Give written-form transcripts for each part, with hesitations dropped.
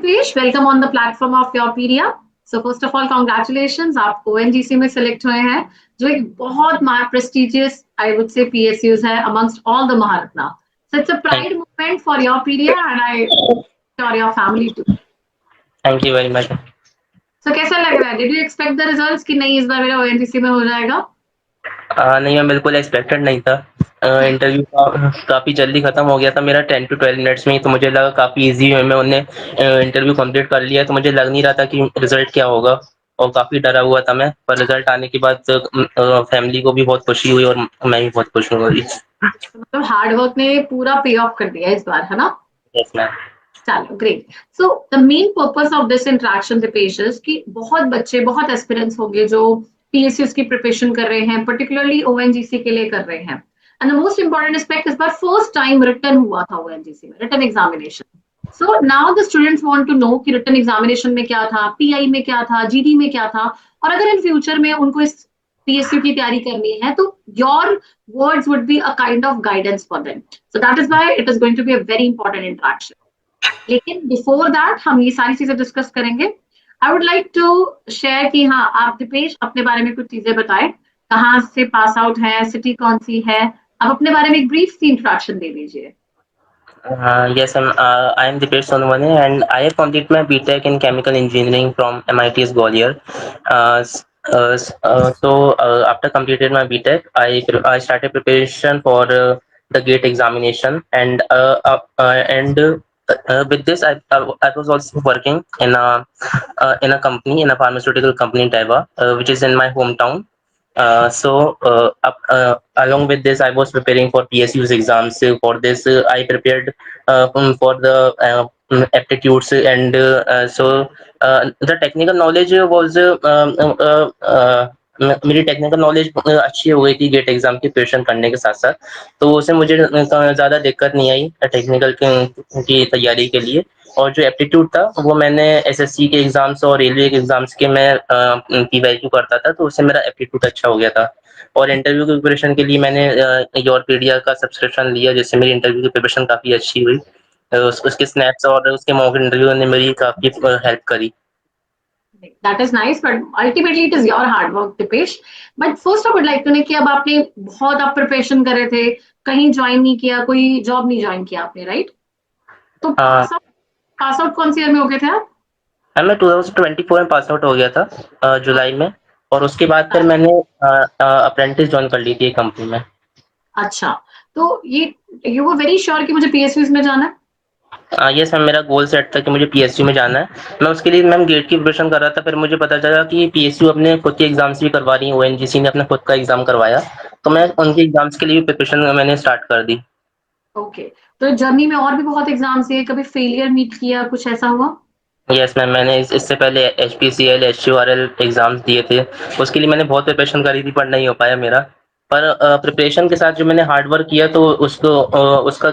Dipesh, welcome on the platform of Yourpedia. So first of all, congratulations, आप ONGC में select हुए हैं, जो एक बहुत prestigious, I would say, PSUs है amongst all the Maharatna. So it's a Thank, pride moment for Yourpedia, and I sure your family too. thank you very much. So कैसा लग रहा है? Did you expect the results कि नहीं इस बार मेरा ONGC में हो जाएगा? नहीं, मैं बिल्कुल एक्सपेक्टेड नहीं था। इंटरव्यू काफ़ी जल्दी खत्म हो गया था मेरा 10 टू 12 मिनट्स में ही, तो मुझे लगा काफ़ी ईज़ी है, मैं उन्हें इंटरव्यू कंप्लीट कर लिया, तो मुझे लग नहीं रहा था कि रिज़ल्ट क्या होगा और काफ़ी डरा हुआ था मैं, पर रिज़ल्ट आने के बाद फैमिली को भी बहुत खुशी हुई और मैं भी बहुत खुश हुई। तो मतलब हार्ड वर्क ने पूरा पे ऑफ कर दिया इस बार, है ना? Yes ma'am. चलो great. So the main purpose of this interaction Dipesh is कि बहुत बच्चे बहुत एस्पिरेंट्स होंगे जो पीएसयूज की प्रिपरेशन कर रहे हैं, पर्टिकुलरली ओएनजीसी के लिए कर रहे हैं। And the most important aspect इस बार फर्स्ट टाइम रिटन हुआ था ओएनजीसी में, written examination. So now the students want to know कि रिटन एग्जामिनेशन में क्या था, पीआई में क्या था, जीडी में क्या था, और अगर इन फ्यूचर में उनको इस पीएसयू की तैयारी करनी है तो your words would be a kind of guidance for them. So that is why it is going to be a very important interaction. लेकिन बिफोर दैट हम ये सारी चीजें डिस्कस करेंगे। I would like to share कि हाँ, आप दीपेश अपने बारे में कुछ चीजें बताएं। कहाँ से पास आउट है, सिटी कौन सी है, आप अपने बारे में एक ब्रीफ सी इंट्रोडक्शन दे दीजिए। Yes, I am Dipesh Sonwani and I have completed my BTech in Chemical Engineering from MIT's Gwalior. After completed my BTech, I started preparation for the GATE examination, and with this I was also working in a company, in a pharmaceutical company in Taiwan, which is in my hometown. Along with this, I was preparing for PSU's exams. For this, I prepared for the aptitudes, and the technical knowledge was मेरी technical knowledge अच्छी हो गई थी gate exam की preparation करने के साथ साथ, तो उससे मुझे ज़्यादा दिक्कत नहीं आई टेक्निकल की तैयारी के लिए। और जो एप्टीट्यूड था वो मैंने एसएससी के एग्जाम्स और रेलवे के एग्जाम्स के मैं पीवाईक्यू करता था, तो उससे मेरा एप्टीट्यूड अच्छा हो गया था। और इंटरव्यू की प्रिपरेशन के लिए मैंने योरपीडिया का सब्सक्रिप्शन लिया, जिससे मेरी इंटरव्यू की प्रिपरेशन काफ़ी अच्छी हुई। उसके स्नैप्स और उसके मॉक इंटरव्यू ने मेरी काफ़ी हेल्प करी। That is nice, but ultimately it is your hard work Deepesh. But first I would like to know कि अब आपने बहुत आप प्रिपरेशन कर रहे थे, कहीं ज्वाइन नहीं किया, कोई जॉब नहीं ज्वाइन किया आपने, राइट? तो हाँ, पास आउट कौन सी ईयर में हो गए थे आप? मैं 2024 में पास आउट हो गया था, जुलाई में। और उसके बाद फिर हाँ, मैंने अप्रेंटिस ज्वाइन कर ली थी एक कंपनी में। अच्छा। तो ये यू वर वेरी श्योर कि मुझे पीएसयूज में जाना है? यस मैम, मेरा गोल सेट था कि मुझे पीएसयू में जाना है। मैं उसके लिए मैम गेट की प्रिपरेशन कर रहा था, फिर मुझे पता चला कि पीएसयू अपने खुद के एग्जाम्स भी करवा रही है, ओएनजीसी ने अपना खुद का एग्जाम करवाया, तो मैं उनके एग्जाम्स के लिए भी प्रिपरेशन मैंने स्टार्ट कर दी। ओके। तो जर्नी में और भी बहुत एग्जाम्स दिए, कभी फेलियर मीट किया, कुछ ऐसा हुआ? यस मैम, मैंने इससे पहले एचपीसीएल एचयूआरएल एग्जाम्स दिए थे। उसके लिए मैंने बहुत प्रिपरेशन करी थी, पर नहीं हो पाया मेरा। पर प्रिपरेशन के साथ जो मैंने हार्ड वर्क किया, तो उसका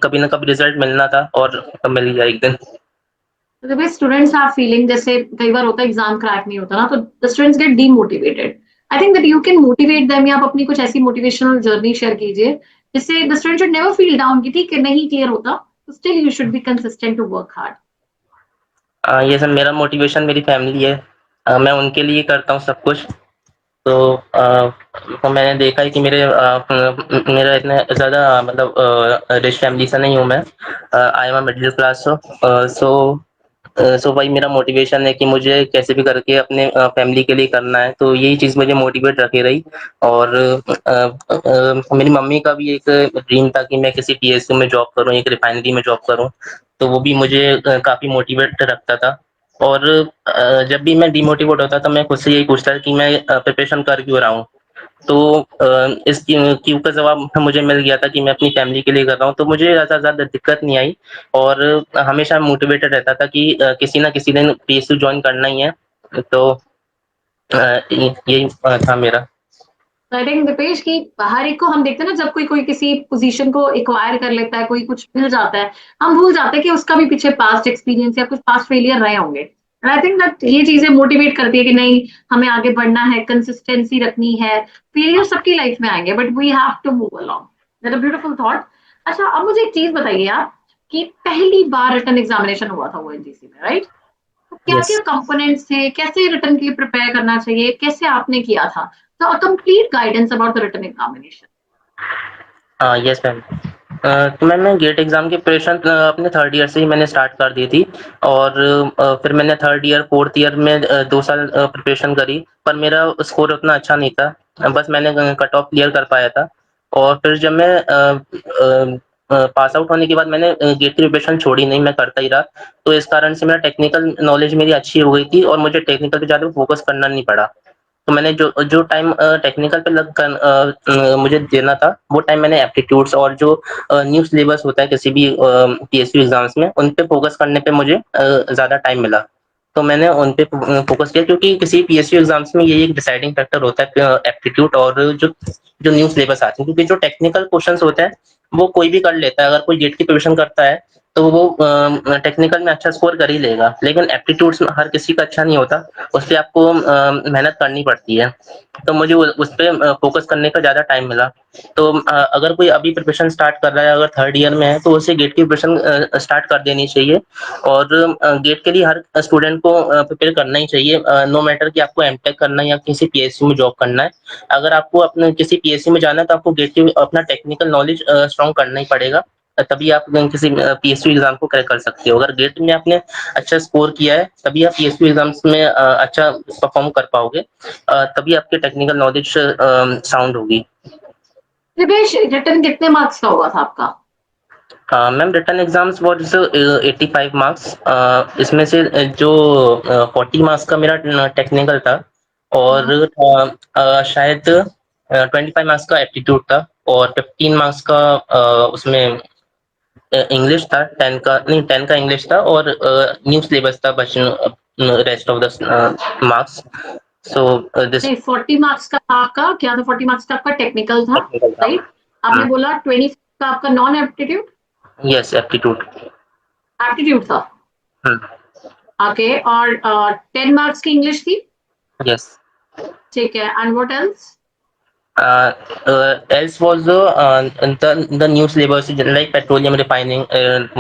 कभी ना कभी रिजल्ट मिलना था, और मिल गया एक दिन। तो जब स्टूडेंट्स आर फीलिंग, जैसे कई बार होता है एग्जाम क्रैक नहीं होता ना, तो the students gate demotivated. I think that you can motivate them, या आप अपनी कुछ ऐसी मोटिवेशनल जर्नी शेयर कीजिए जिससे the student should never feel down कि ठीक है नहीं क्लियर होता, तो still you should be consistent to work hard. ये सब मेरा मोटिवेशन मेरी फैमिली है। मैं उनके लिए करता हूँ सब कुछ। तो तो मैंने देखा है कि मेरा इतना ज़्यादा मतलब रिच फैमिली से नहीं हूँ मैं। I am a middle class, so so भाई मेरा मोटिवेशन है कि मुझे कैसे भी करके अपने फैमिली के लिए करना है, तो यही चीज़ मुझे मोटिवेट रखे रही। और मेरी मम्मी का भी एक ड्रीम था कि मैं किसी पीएसयू में जॉब करूँ, एक रिफाइनरी में जॉब करूँ, तो वो भी मुझे काफ़ी मोटिवेट रखता था। और जब भी मैं डिमोटिवेट होता था, मैं खुद से यही पूछता था कि मैं प्रिपरेशन कर क्यों रहा हूँ। तो इस क्यों का जवाब मुझे मिल गया था कि मैं अपनी फैमिली के लिए कर रहा हूँ, तो मुझे ज़्यादा दिक्कत नहीं आई। और हमेशा मोटिवेटेड रहता था कि किसी ना किसी दिन पीएसयू ज्वाइन करना ही है। तो यही था मेरा। आई थिंक दीपेश की हर एक को हम देखते हैं ना, जब कोई कोई किसी पोजीशन को एक्वायर कर लेता है, कोई कुछ मिल जाता है, हम भूल जाते हैं कि उसका भी पीछे पास्ट एक्सपीरियंस या कुछ पास्ट फेलियर रहे होंगे। एंड आई थिंक दैट ये चीजें मोटिवेट करती है कि नहीं, हमें आगे बढ़ना है, कंसिस्टेंसी रखनी है। फेलियर सबकी लाइफ में आएंगे, but we have to move along. That a beautiful thought. अच्छा, अब मुझे एक चीज बताइए आप कि पहली बार रिटन एग्जामिनेशन हुआ था ओएनजीसी में, राइट? तो यस। क्या-क्या कंपोनेंट्स थे, कैसे रिटन के लिए प्रिपेयर करना चाहिए, कैसे आपने किया था? तो a complete guidance about the written examination. Yes ma'am. तो मैम मैं गेट एग्ज़ाम की प्रिपरेशन अपने 3rd ईयर से ही मैंने स्टार्ट कर दी थी और फिर मैंने 3rd ईयर, 4th ईयर में 2 साल प्रिपरेशन करी, पर मेरा स्कोर उतना अच्छा नहीं था। बस मैंने कट ऑफ क्लियर कर पाया था और फिर जब मैं पास आउट होने के बाद मैंने गेट की प्रिपरेशन छोड़ी नहीं, मैं करता ही रहा। तो इस कारण से मेरा टेक्निकल नॉलेज मेरी अच्छी हो गई थी और मुझे टेक्निकल पे ज़्यादा फोकस करना नहीं पड़ा। तो मैंने जो जो टाइम टेक्निकल पे मुझे देना था, वो टाइम मैंने एप्टीट्यूड्स और जो न्यू सिलेबस होता है किसी भी पीएसयू एग्ज़ाम्स में, उन पे फोकस करने पे मुझे ज़्यादा टाइम मिला। तो मैंने उन पे फोकस किया क्योंकि किसी पीएसयू एग्ज़ाम्स में ये एक डिसाइडिंग फैक्टर होता है एप्टीट्यूड और जो न्यू सिलेबस आते हैं, क्योंकि जो टेक्निकल क्वेश्चंस होते हैं, वो कोई भी कर लेता है। अगर कोई गेट की प्रिपरेशन करता है, तो वो टेक्निकल में अच्छा स्कोर कर ही लेगा, लेकिन एप्टीट्यूड्स में हर किसी का अच्छा नहीं होता, उसपे आपको मेहनत करनी पड़ती है। तो मुझे उस पे फोकस करने का ज़्यादा टाइम मिला। तो अगर कोई अभी प्रिपरेशन स्टार्ट कर रहा है, अगर 3rd ईयर में है, तो उसे गेट की प्रिपरेशन स्टार्ट कर देनी चाहिए और गेट के लिए हर स्टूडेंट को प्रिपेयर करना ही चाहिए, नो मैटर कि आपको एमटेक करना है या किसी पीएसयू में जॉब करना है। अगर आपको अपने किसी पीएसयू में जाना है, तो आपको गेट की अपना टेक्निकल नॉलेज स्ट्रॉन्ग करना ही पड़ेगा, तभी आप किसी पीएसयू एग्ज़ाम को क्रैक कर सकते हो। अगर गेट में आपने अच्छा स्कोर किया है, तभी आप पीएसयू एग्ज़ाम्स में अच्छा परफॉर्म कर पाओगे, तभी आपकी टेक्निकल नॉलेज साउंड होगी। दिवेश, रिटन कितने मार्क्स का हुआ था आपका? Ma'am written exams was 85 marks. इसमें से जो 40 मार्क्स का मेरा टेक्निकल था और शायद 25 मार्क्स का एप्टीट्यूड था और 15 मार्क्स का उसमें इंग्लिश था। 10 का नहीं, 10 का इंग्लिश था और न्यू सिलेबस था बच rest of the marks. So this नहीं, 40 मार्क्स का आपका क्या था? 40 मार्क्स का आपका टेक्निकल था, टेक्निकल था। राइट? आपने बोला 20 का आपका non aptitude yes, aptitude. Aptitude था। ओके, और 10 मार्क्स की इंग्लिश थी। यस। ठीक है, and what else? Else was the new syllabus like petroleum refining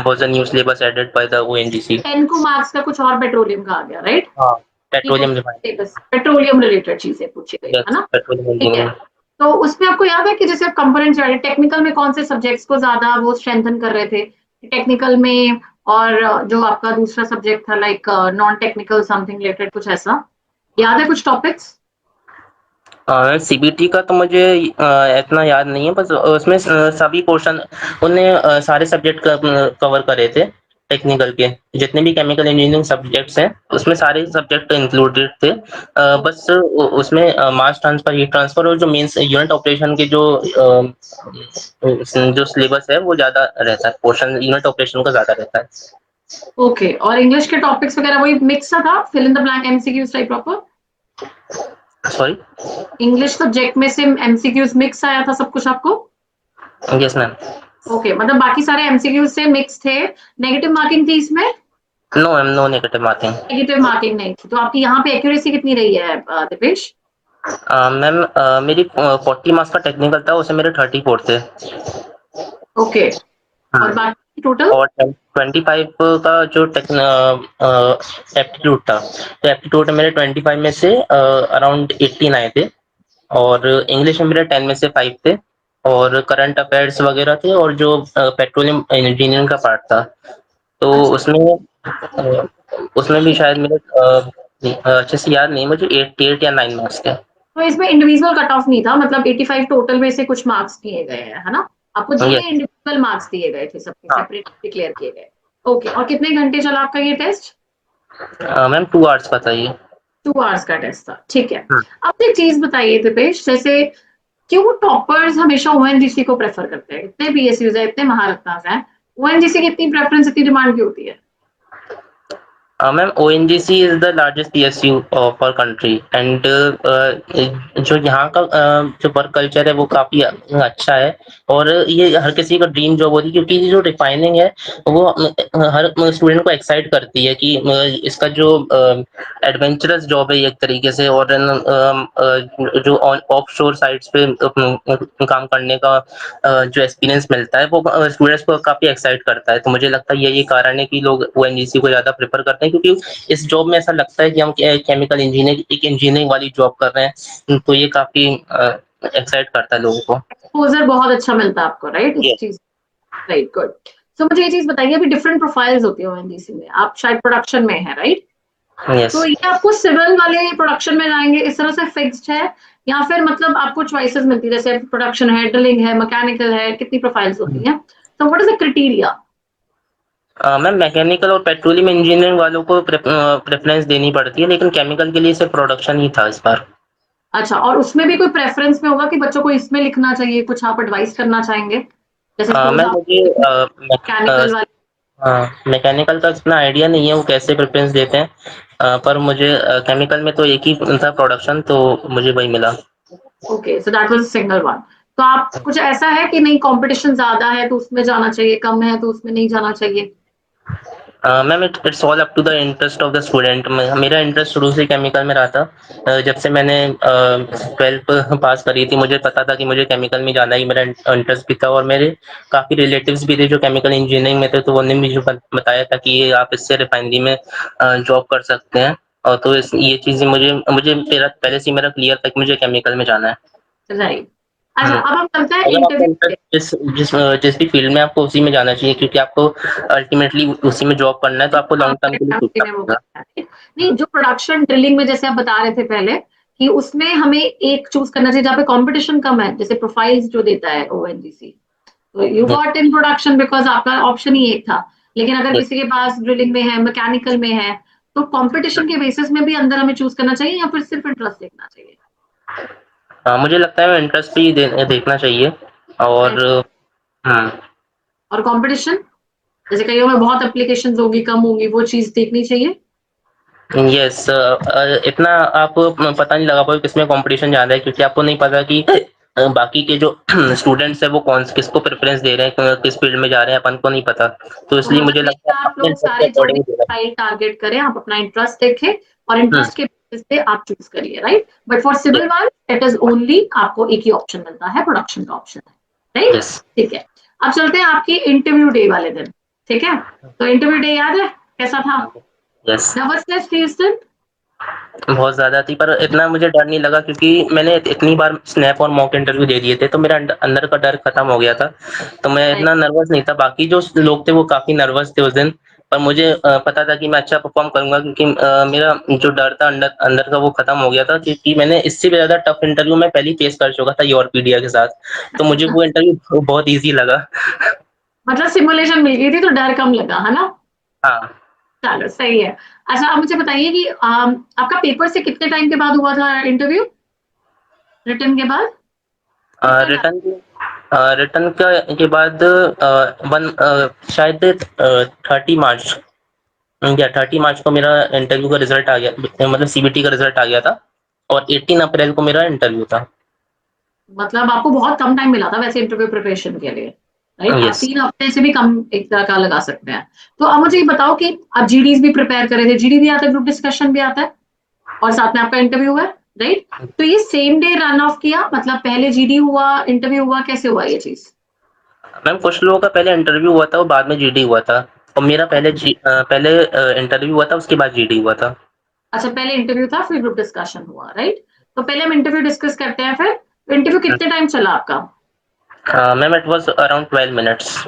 was a new syllabus added by the ONGC. 10 को मार्क्स का कुछ और पेट्रोलियम का आ गया, राइट? हाँ, कि कुछ पेट्रोलियम रिफाइनिंग। पेट्रोलियम रिलेटेड चीजें पूछी गई, है यस, ना? पेट्रोलियम ठीक है। इंजीनियरिंग। तो उसमें आपको याद है कि जैसे आप कंपोनेंट्स टेक्निकल में कौन से सब्जेक्ट्स को ज्यादा वो स्ट्रेंथन कर रहे थे टेक्निकल में, और जो आपका दूसरा सब्जेक्ट था like non technical something related, कुछ ऐसा याद है कुछ टॉपिक्स? सीबीटी का तो मुझे इतना याद नहीं है, बस उसमें सभी पोर्शन उनने सारे सब्जेक्ट कवर करे थे। टेक्निकल के जितने भी केमिकल इंजीनियरिंग सब्जेक्ट्स हैं, उसमें सारे सब्जेक्ट इंक्लूडेड थे। बस उसमें मास ट्रांसफर, हीट ट्रांसफर और जो मेंस यूनिट ऑपरेशन के जो सिलेबस है, वो ज़्यादा रहता है, पोर्शन यूनिट ऑपरेशन का ज़्यादा रहता है। ओके, और इंग्लिश के टॉपिक्स वगैरह वही मिक्स सा था, fill in the blank MCQs type proper? Sorry. English subject में से एमसीक्यूज मिक्स आया था सब कुछ आपको? Yes ma'am. ओके, मतलब बाकी सारे एमसीक्यूज से मिक्स थे। नेगेटिव मार्किंग थी इसमें? No ma'am, no negative marking. Negative marking नहीं थी। तो आपकी यहाँ पे एक्यूरेसी कितनी रही है दिपेश? मैम मेरी 40 मार्क्स का टेक्निकल था, उससे मेरे 34 थे। ओके, और बाकी टोटल? और 25 का जो एप्टीट्यूड था, तो एप्टीट्यूड में मेरे 25 में से अराउंड 18 आए थे और इंग्लिश में मेरे 10 में से 5 थे और करंट अफेयर्स वगैरह थे और जो पेट्रोलियम इंजीनियरिंग का पार्ट था, तो अच्छा, उसमें भी शायद मेरे अच्छे से याद नहीं मुझे, 8 या 9 मार्क्स थे। तो इसमें इंडिविजुअल कट ऑफ नहीं था, मतलब 85 टोटल में से कुछ मार्क्स दिए गए हैं, है ना? आपको जितने यस। इंडिविजुअल मार्क्स दिए गए थे सबके हाँ सेपरेट डिक्लेयर किए गए। ओके, और कितने घंटे चला आपका ये टेस्ट? मैम 2 आवर्स का था ये। 2 आवर्स का टेस्ट था, ठीक है। अब एक चीज बताइए दिपेश, जैसे क्यों टॉपर्स हमेशा ओएनजीसी को प्रेफर करते हैं? इतने पीएसयूज है, इतने महारत्नास हैं, ओएनजीसी की इतनी प्रेफरेंस, इतनी डिमांड क्यों होती है? Ma'am ONGC is the largest PSU for country and जो यहाँ का जो वर्क कल्चर है वो काफी अच्छा है और ये हर किसी का ड्रीम जॉब होती है क्योंकि ये जो रिफाइनिंग है वो हर स्टूडेंट को एक्साइट करती है कि इसका जो एडवेंचरस जॉब है एक तरीके से और जो ऑफ शोर साइट्स पे काम करने का जो एक्सपीरियंस मिलता है वो स्टूडेंट्स को काफी एक्साइट करता है। तो मुझे लगता है यही कारण है कि लोग ओएनजीसी को ज्यादा प्रेफर करते हैं क्योंकि इस जॉब में ऐसा लगता है कि हम केमिकल इंजीनियर एक इंजीनियरिंग वाली जॉब कर रहे हैं तो ये काफी एक्साइट करता है लोगों को। एक्सपोज़र बहुत अच्छा मिलता है आपको, राइट? इस यस। चीज़ राइट, गुड। सो मुझे ये चीज़ बताइए, अभी डिफरेंट प्रोफाइल्स होती है ओएनजीसी में, आप शायद प्रोडक्शन में हैं, राइट? यस। तो ये आपको सिविल वाले प्रोडक्शन में जाएँगे इस तरह से फिक्स्ड है, या फिर मतलब आपको चॉइसेस मिलती है, जैसे प्रोडक्शन है, ड्रिलिंग है, मैकेनिकल है, कितनी प्रोफाइल्स होती हैं? तो what is the criteria? Ma'am mechanical और पेट्रोलियम इंजीनियरिंग वालों को प्रेफरेंस देनी पड़ती है लेकिन केमिकल के लिए सिर्फ प्रोडक्शन ही था इस बार। अच्छा, और उसमें भी कोई प्रेफ़रेंस में होगा कि बच्चों को इसमें लिखना चाहिए, कुछ आप एडवाइस करना चाहेंगे? जैसे सपोज़ मैम आप मुझे मैकेनिकल वाले। हाँ, मैकेनिकल का इतना आइडिया नहीं है वो कैसे प्रेफ़रेंस देते हैं पर मुझे केमिकल में तो एक ही था प्रोडक्शन तो मुझे वही मिला। Okay, so that was a single one. तो आप कुछ ऐसा है कि नहीं कॉम्पिटिशन ज़्यादा है तो उसमें जाना चाहिए, कम है तो उसमें नहीं जाना चाहिए? Ma'am it's all up to the interest of the student. मेरा इंटरेस्ट शुरू से केमिकल में रहा था। जब से मैंने 12th पास करी थी मुझे पता था कि मुझे केमिकल में जाना ही मेरा इंटरेस्ट भी था और मेरे काफ़ी रिलेटिव्स भी थे जो केमिकल इंजीनियरिंग में थे तो उन्होंने मुझे बताया था कि ये आप इससे रिफाइनरी में जॉब कर सकते हैं और तो ये चीज़ें मुझे मुझे मेरा पहले से ही मेरा क्लियर था कि मुझे केमिकल में जाना है। राइट। अच्छा, हम्म। अब हम चलते हैं अगर आपका इंटरव्यू पे। इंटरेस्ट जिस भी फील्ड में आपको उसी में जाना चाहिए क्योंकि आपको अल्टीमेटली उसी में जॉब करना है तो आपको हाँ, लॉन्ग टर्म के लिए उसी सोचना में वो पड़ेगा। करना है। नहीं, जो प्रोडक्शन ड्रिलिंग में जैसे आप बता रहे थे पहले कि उसमें हमें एक चूज़ करना चाहिए जहाँ पे कॉम्पिटिशन कम है, जैसे प्रोफाइल्स जो देता है ओएनजीसी। तो you hmm, got in production because आपका ऑप्शन ही एक था। लेकिन अगर yes। किसी के पास ड्रिलिंग में है, मैकेनिकल में है, तो कॉम्पिटिशन के बेसिस में भी अंदर हमें चूज़ करना चाहिए या फिर सिर्फ इंटरेस्ट देखना चाहिए? मुझे लगता है इंटरेस्ट भी देखना चाहिए और हम्म। और कॉम्पिटिशन, जैसे कईयों में बहुत एप्लीकेशंस होगी, कम होंगी, वो चीज़ देखनी चाहिए? यस। इतना आप पता नहीं लगा पाओगे किसमें कंपटीशन ज़्यादा है क्योंकि आपको नहीं पता कि बाकी के जो स्टूडेंट्स हैं वो कौन किसको प्रेफरेंस दे रहे हैं किस फील्ड में जा रहे हैं अपन को नहीं पता तो तो इसलिए मुझे मतलब ये लगता कि है आप अपने लोग इंटरेस्ट के सारे जो भी अकॉर्डिंग देना प्रोफाइल टारगेट करें, आप अपना इंटरेस्ट देखें और चाहिए। इंटरेस्ट के बेसिस पे आप चूज़ करिए, right? But for civil one it is only आपको एक ही ऑप्शन मिलता है, प्रोडक्शन का ऑप्शन है, राइट? यस। ठीक है। अब चलते हैं आपकी इंटरव्यू डे वाले दिन, ठीक है? तो इंटरव्यू डे याद है, कैसा था? यस। नर्वसनेस थी उस दिन? बहुत ज़्यादा थी पर इतना मुझे डर नहीं लगा क्योंकि मैंने इतनी बार स्नैप और मॉक इंटरव्यू दे दिए थे तो मेरा अंदर का डर खत्म हो गया था। तो मैं राइट। इतना नर्वस नहीं था। बाकी जो लोग थे वो काफ़ी नर्वस थे उस दिन पर मुझे पता था कि मैं अच्छा परफॉर्म करूंगा क्योंकि मेरा जो डर था अंदर अंदर का वो खत्म हो गया था क्योंकि मैंने इससे भी ज़्यादा टफ इंटरव्यू मैं पहले ही फेस कर चुका था योरपीडिया के साथ तो मुझे वो इंटरव्यू बहुत ईजी लगा। मतलब सिमुलेशन मिल गई थी तो डर कम लगा, है ना? हाँ। चलो सही है। अच्छा, अब मुझे बताइए कि आपका पेपर से कितने टाइम के बाद हुआ था इंटरव्यू? रिटन के बाद? कितना टाइम? रिटर्न रिटर्न के बाद शायद 30 मार्च या 30 मार्च को मेरा इंटरव्यू का रिजल्ट आ गया मतलब सीबीटी का रिजल्ट आ गया था और 18 अप्रैल को मेरा इंटरव्यू था। मतलब आपको बहुत कम टाइम मिला था वैसे इंटरव्यू प्रिपरेशन के लिए, राइट? आप यस। 3 हफ्ते से भी कम एक तरह का लगा सकते हैं। तो अब मुझे ये बताओ कि आप जीडीज़ भी प्रिपेयर कर रहे थे, जीडी भी आता है, ग्रुप डिस्कशन भी आता है और साथ में आपका इंटरव्यू है, राइट? तो ये सेम डे रन ऑफ किया, मतलब पहले जीडी हुआ, इंटरव्यू हुआ, कैसे हुआ ये चीज़? मैम कुछ लोगों का पहले इंटरव्यू हुआ था और बाद में जीडी हुआ था और मेरा पहले इंटरव्यू हुआ था उसके बाद जीडी हुआ था। अच्छा, पहले इंटरव्यू था फिर ग्रुप डिस्कशन हुआ, राइट? तो पहले हम इंटरव्यू डिस्कस करते हैं फिर। इंटरव्यू कितने टाइम चला आपका? Ma'am it was around 12 minutes.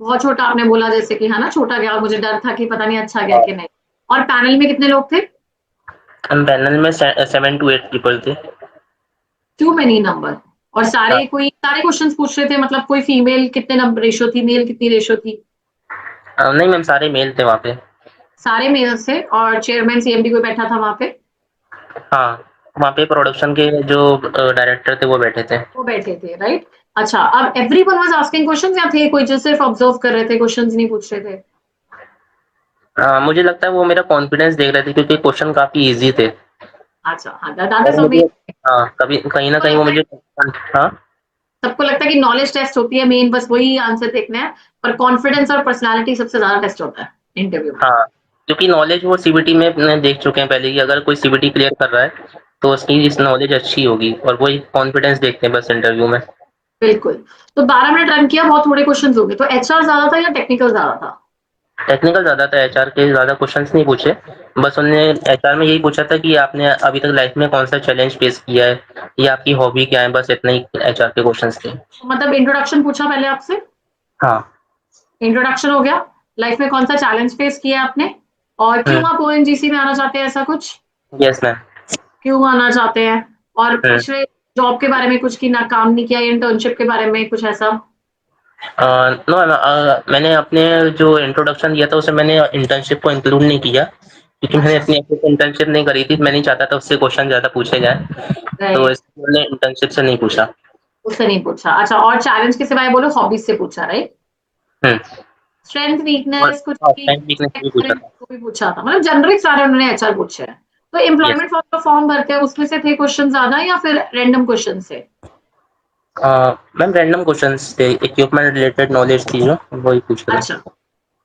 बहुत छोटा आपने बोला जैसे कि, है ना, छोटा गया, मुझे डर था कि पता नहीं अच्छा गया कि नहीं। और पैनल में कितने लोग थे? हम पैनल में 7 to 8 पीपल थे। Too many number. और हाँ। सारे क्वेश्चंस पूछ रहे थे, मतलब कोई फीमेल कितने नंबर रेशो थी, मेल कितनी रेशो थी? नहीं मैम सारे मेल थे वहाँ पे। सारे मेल्स थे और चेयरमैन सीएमडी कोई बैठा था वहां पे? हाँ वहाँ पे प्रोडक्शन के जो डायरेक्टर थे वो बैठे थे। वो बैठे थे, राइट? अच्छा, अब एवरीवन वाज आस्किंग क्वेश्चंस या थे कोई जो सिर्फ ऑब्जर्व कर रहे थे, क्वेश्चंस नहीं पूछ रहे थे? मुझे लगता है वो मेरा कॉन्फिडेंस देख रहे थे क्योंकि क्वेश्चन काफ़ी ईज़ी थे अच्छा, हाँ, दैट और इज़ मुझे अमेज़िंग। कभी कहीं न सबको कहीं वो लगता है मुझे हाँ, सबको लगता है कि नॉलेज टेस्ट होती है मेन, बस वही आंसर देखना है, पर कॉन्फिडेंस और पर्सनैलिटी सबसे ज़्यादा टेस्ट होता है इंटरव्यू में। हाँ, क्योंकि नॉलेज वो सीबीटी में अपने देख चुके हैं पहले कि अगर कोई सीबीटी क्लियर कर रहा है, तो उसकी इस नॉलेज अच्छी होगी और वही कॉन्फिडेंस देखते हैं बस इंटरव्यू में। बिल्कुल। तो 12 मिनट रन किया, बहुत थोड़े क्वेश्चंस हो गए। तो एचआर ज़्यादा था या टेक्निकल ज़्यादा था? टेक्निकल ज़्यादा था, एचआर के ज़्यादा क्वेश्चंस नहीं पूछे, बस उन्होंने एचआर में यही पूछा था कि आपने अभी तक लाइफ में कौन-सा चैलेंज फेस किया है या आपकी हॉबी क्या है, बस इतना ही एचआर के क्वेश्चंस थे। मतलब इंट्रोडक्शन पूछा पहले आपसे? हाँ। इंट्रोडक्शन हो गया, लाइफ में कौन-सा चैलेंज फेस किया आपने? और हुँ, क्यों आप ओएनजीसी में आना चाहते हैं, ऐसा कुछ? Yes ma'am. क्यों आना चाहते हैं? और हुँ। पिछले जॉब के बारे में कुछ कि ना काम नहीं किया, इंटर्नशिप के बारे में कुछ ऐसा? नो मैम, मैंने अपने जो इंट्रोडक्शन दिया था उसमें मैंने इंटर्नशिप को इंक्लूड नहीं किया, क्योंकि मैंने अच्छा, अपनी अच्छे से इंटर्नशिप नहीं करी थी, मैं नहीं चाहता था उससे क्वेश्चन ज़्यादा पूछे जाएँ, तो राइट, इसलिए मैंने इंटर्नशिप से नहीं पूछा। उससे नहीं पूछा। अच्छा, और चैलेंज के सिवाय बोलो हॉबीज से पूछा, राइट? हुँ, स्ट्रेंथ, और वीकनेस, कुछ भी टाइम वीकनेस भी पूछा था। वो भी पूछा था, मतलब जनरिक सारे उन्होंने एचआर पूछे हैं। तो येस। एम्प्लॉयमेंट फॉर्म का फॉर्म भरते हैं, उसमें से थे क्वेश्चन ज्यादा या फिर रैंडम क्वेश्चन से? मैम रैंडम क्वेश्चंस थे, इक्विपमेंट रिलेटेड नॉलेज थी जो, वही पूछ रहे अच्छा, थे।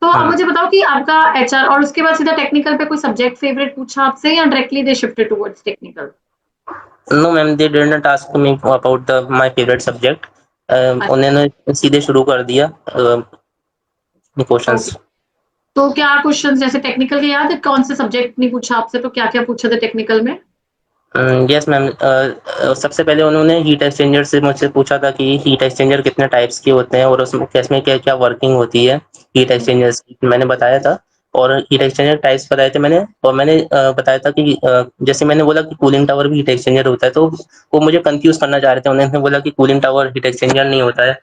तो अब हुँ। मुझे बताओ कि आपका एचआर और उसके बाद सीधा टेक्निकल पे कोई सब्जेक्ट फेवरेट पूछा आपसे या directly they shifted towards technical? No ma'am, they didn't ask me about the my favourite subject. उन्होंने सीधे शुरू कर दिया ओके, क्वेश्चंस। तो क्या क्वेश्चन जैसे टेक्निकल के याद है कौन से सब्जेक्ट नहीं पूछा आपसे, तो क्या क्या पूछा था टेक्निकल में? यस मैम, सबसे पहले उन्होंने हीट एक्सचेंजर से मुझसे पूछा था कि हीट एक्सचेंजर कितने टाइप्स के होते हैं और उसमें क्या क्या वर्किंग होती है हीट एक्सचेंजर्स की, मैंने बताया था। और हीट एक्सचेंजर टाइप्स बताए थे मैंने, और मैंने बताया था कि जैसे मैंने बोला कि कूलिंग टावर भी हीट एक्सचेंजर होता है, तो वो मुझे कंफ्यूज करना चाह रहे थे। उन्होंने बोला कि कूलिंग टावर हीट एक्सचेंजर नहीं होता है।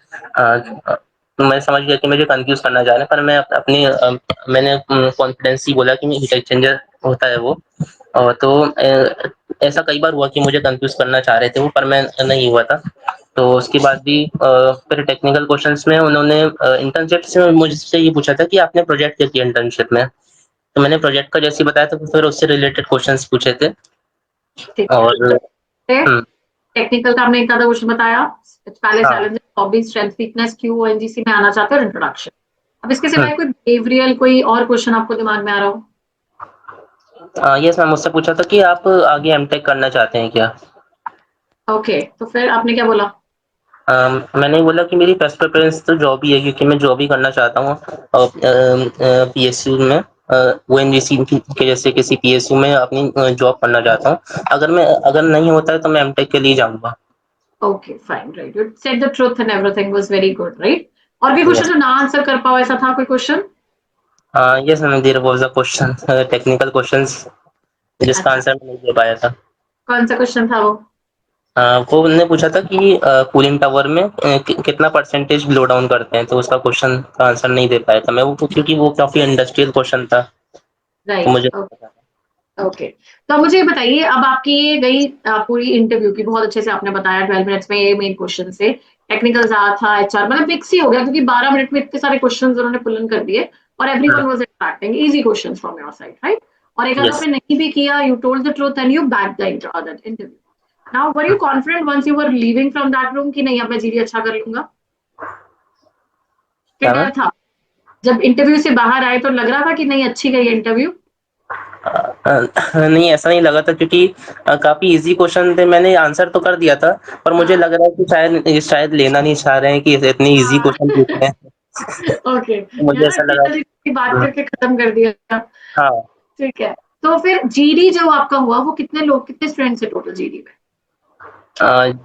तो मैं समझ गया कि मुझे कंफ्यूज करना चाह रहे हैं, पर मैं मैंने कॉन्फिडेंस ही बोला कि हीट एक्सचेंजर होता है वो। तो ऐसा कई बार हुआ कि मुझे कंफ्यूज करना चाह रहे थे वो, पर मैं नहीं हुआ था। तो उसके बाद भी फिर टेक्निकल क्वेश्चंस में उन्होंने इंटर्नशिप से मुझसे ये पूछा था कि आपने प्रोजेक्ट क्या किया इंटर्नशिप में? तो मैंने प्रोजेक्ट का जैसे ही बताया था, तो फिर उससे रिलेटेड क्वेश्चंस पूछे थे। ठीक है, और हुँ, टेक्निकल का आपने इतना था क्वेश्चन बताया, पहले हाँ, चैलेंज, हॉबी, स्ट्रेंथ, वीकनेस, क्यों ओएनजीसी में आना चाहते हो और इंट्रोडक्शन। अब इसके हुँ। सिवाय कोई बिहेवियरल कोई और क्वेश्चन आपको दिमाग में आ रहा हो? यस मैम, मुझसे पूछा था कि आप आगे एमटेक करना चाहते हैं क्या? ओके, तो फिर आपने क्या बोला? मैंने बोला कि मेरी फर्स्ट प्रेफ़रेंस तो जॉब ही है, क्योंकि मैं जॉब ही करना चाहता हूँ पीएसयू में, ओएनजीसी के जैसे किसी पीएसयू में अपनी जॉब करना चाहता हूँ। अगर नहीं होता है तो मैं एमटेक के लिए जाऊँगा। Okay, fine, right, you said the truth and everything was very good, right? और भी क्वेश्चन यस। जो ना आंसर कर पाओ, ऐसा था कोई question? Yes ma'am, there was a question, technical questions जिसका अच्छा, आंसर मैं नहीं दे पाया था। कौन सा क्वेश्चन था वो? वो उन्होंने पूछा था कि कूलिंग टावर में कितना परसेंटेज ब्लो डाउन करते हैं, तो उसका क्वेश्चन का आंसर नहीं दे पाया था मैं वो, क्योंकि वो काफ़ी इंडस्ट्रियल क्वेश्चन था, तो राइट, मुझे ओके। तो अब मुझे ये बताइए, अब आपकी ये गई पूरी इंटरव्यू की, बहुत अच्छे से आपने बताया 12 मिनट्स में ये मेन क्वेश्चन से। टेक्निकल ज़्यादा था, एचआर मतलब मिक्स ही हो गया, क्योंकि 12 मिनट में इतने सारे क्वेश्चंस उन्होंने पुल इन कर दिए और everyone was interacting, easy questions from your side, right? और एक आधा यस। आपने नहीं भी किया, you told the truth and you back the interview. Now were you confident once you were leaving from that room कि नहीं, अब मैं जीडी अच्छा कर लूंगा? कि क्या डर मैम? था? जब इंटरव्यू से बाहर आए तो लग रहा था कि नहीं अच्छी गई इंटरव्यू? नहीं, ऐसा नहीं लगा था, क्योंकि काफ़ी ईज़ी क्वेश्चन थे, मैंने आंसर तो कर दिया था, पर मुझे हाँ, लग रहा है कि शायद लेना नहीं चाह रहे हैं कि इतने ईज़ी हाँ। क्वेश्चन पूछ रहे हैं। ओके, तो मुझे यार ऐसा इतनी लगा। जल्दी की बात हुँ, करके खत्म कर दिया। हाँ। ठीक है, तो फिर जीडी जो आपका हुआ वो कितने लोग, कितने स्टूडेंट्स है टोटल जीडी में?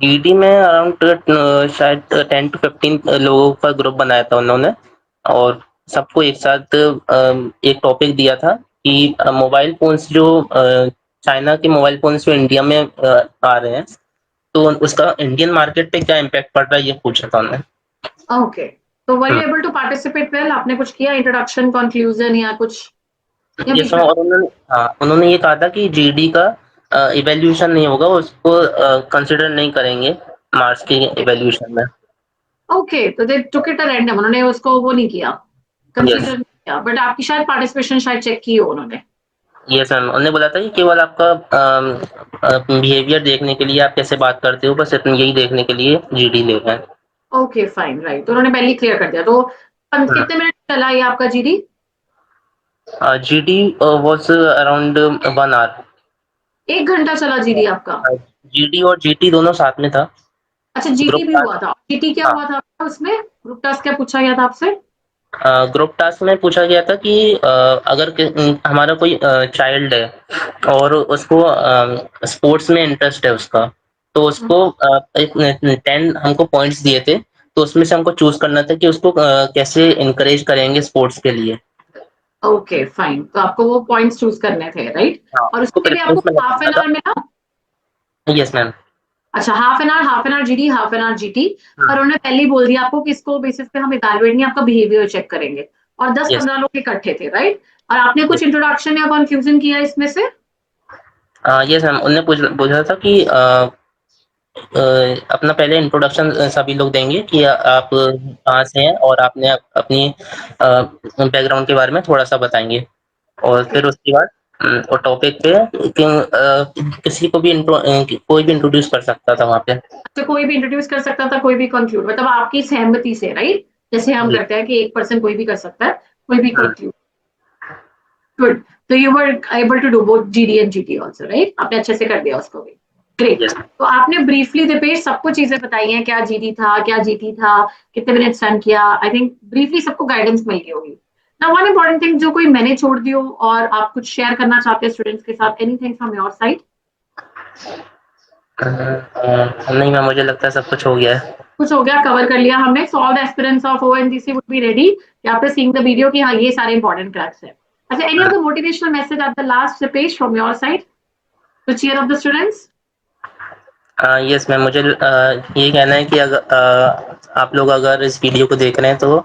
जीडी में अराउंड शायद 10 टू 15 लोगों का ग्रुप बनाया था उन्होंने, और सबको एक साथ एक टॉपिक दिया था कि मोबाइल फ़ोन्स जो चाइना के मोबाइल फ़ोन्स जो इंडिया में आ रहे हैं, तो उसका इंडियन मार्केट पे क्या इम्पैक्ट पड़ रहा है, ये पूछा था उन्होंने। ओके, तो वर हुँ। You able to participate well? आपने कुछ किया इंट्रोडक्शन, कंक्लूजन या कुछ, या ये बीच सब, में? और उन्होंने ये कहा था कि जीडी का इवैल्यूएशन नहीं होगा, उसको कंसीडर नहीं करेंगे मार्क्स के इवैल्यूएशन में। ओके, तो दे टुक इट अ रैंडम, उन्होंने उसको वो नहीं किया, यस। कंसीडर। बट आपकी शायद पार्टिसिपेशन शायद चेक की हो उन्होंने। यस मैम, उन्होंने बोला था कि केवल आपका बिहेवियर देखने के लिए, आप कैसे बात करते हो, बस इतना यही देखने के लिए जीडी ले रहे हैं। ओके फाइन, राइट, तो उन्होंने पहले ही क्लियर कर दिया। तो कितने मिनट चला ये आपका GD? GD was around 1 hour. 1 घंटा चला जीडी आपका? जीडी और जीटी दोनों साथ में था। अच्छा, जीटी ग्रुप भी टास्क। हुआ था? जीटी क्या हाँ, हुआ था आपका उसमें? ग्रुप टास्क क्या पूछा गया था आपसे? ग्रुप टास्क में पूछा गया था कि अगर हमारा कोई चाइल्ड है और उसको स्पोर्ट्स में इंटरेस्ट है उसका, तो उसको 10 हमको पॉइंट्स दिए थे, तो उसमें से हमको चूज करना था कि उसको कैसे इनकरेज करेंगे स्पोर्ट्स के लिए। ओके फाइन, तो आपको वो पॉइंट्स चूज करने थे, राइट? हाँ, और उसको उसके लिए आपको प्रेफरेंस में हाफ एन लगता आवर मिला? था। Yes ma'am. अच्छा, half an hour GD, half an hour GT. पर उन्होंने पहले ही बोल दिया आपको कि इसको बेसिस पे हम इवैल्यूएट नहीं, आपका बिहेवियर चेक करेंगे। और दस यस। पंद्रह लोग इकट्ठे थे, राइट? और आपने कुछ इंट्रोडक्शन या कंफ्यूजन किया इसमें से? यस मैम, उन्होंने पूछा था कि अपना पहले इंट्रोडक्शन सभी लोग देंगे कि आप कहाँ से हैं, और आपने अपनी बैकग्राउंड के बारे में थोड़ा सा बताएंगे, और ओके, फिर उसके बाद और टॉपिक पे किसी को भी कोई भी इंट्रोड्यूस कर सकता था वहाँ पे। तो कोई भी इंट्रोड्यूस कर सकता था, कोई भी कंक्लूड, मतलब आपकी सहमति से, राइट? जैसे हम जी। करते हैं कि एक पर्सन कोई भी कर सकता है, कोई भी हम्म, कंक्लूड। गुड। तो you were able to do both GD and GT also, right? आपने अच्छे से कर दिया उसको भी। ग्रेट। यस। तो आपने ब्रीफली दिपेश सबको चीजें बताई हैं, क्या जीडी था, क्या जीटी था, कितने मिनट स्पेंड किया। आई थिंक ब्रीफली सबको गाइडेंस मिल गई होगी। ना वन इंपॉर्टेंट थिंग जो कोई मैंने छोड़ दी हो और आप कुछ शेयर करना चाहते हैं स्टूडेंट्स के साथ, एनीथिंग फ्रॉम योर साइड? नहीं मैम, मुझे लगता है सब कुछ हो गया है। कुछ हो गया, कवर कर लिया हमने। So all the aspirants of ONGC would be ready after seeing the video कि हाँ ये सारे इंपॉर्टेंट क्रैक्स है। अच्छा, any of the motivational message at the last page from your side to cheer up the students? Yes ma'am, मुझे ये कहना है कि अगर आप लोग अगर इस वीडियो को देख रहे हैं तो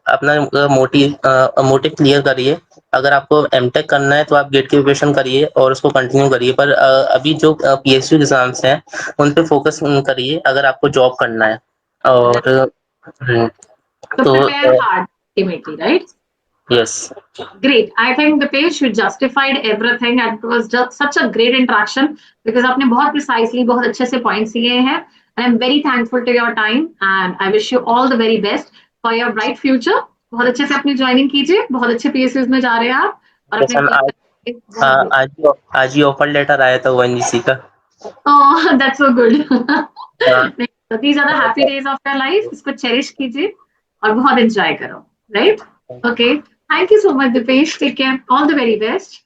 अपना मोटिव क्लियर करिए। अगर आपको एमटेक करना है तो आप गेट की प्रिपरेशन करिए और उसको कंटिन्यू करिए, पर अभी जो पीएसयू एग्जाम्स हैं उन पे फोकस करिए अगर आपको जॉब करना है। और So तो prepare hard ultimately, right? Yes. Great. I think the page you justified everything and it was just such a great interaction because आपने बहुत precisely बहुत अच्छे से points दिए हैं. And I'm very thankful to your time and I wish you all the very best for your bright future. बहुत अच्छे से अपनी ज्वाइनिंग कीजिए, बहुत अच्छे पीएसयूज में जा रहे हैं आप और यस अपने मैम, बहुत good. आज ही ऑफर लेटर आया था ओएनजीसी का। Oh, that's so good. हाँ, So these are the happy days of your life. इसको cherish कीजिए और बहुत enjoy करो, right? Okay. Thank you so much, Dipesh. Take care. All the very best.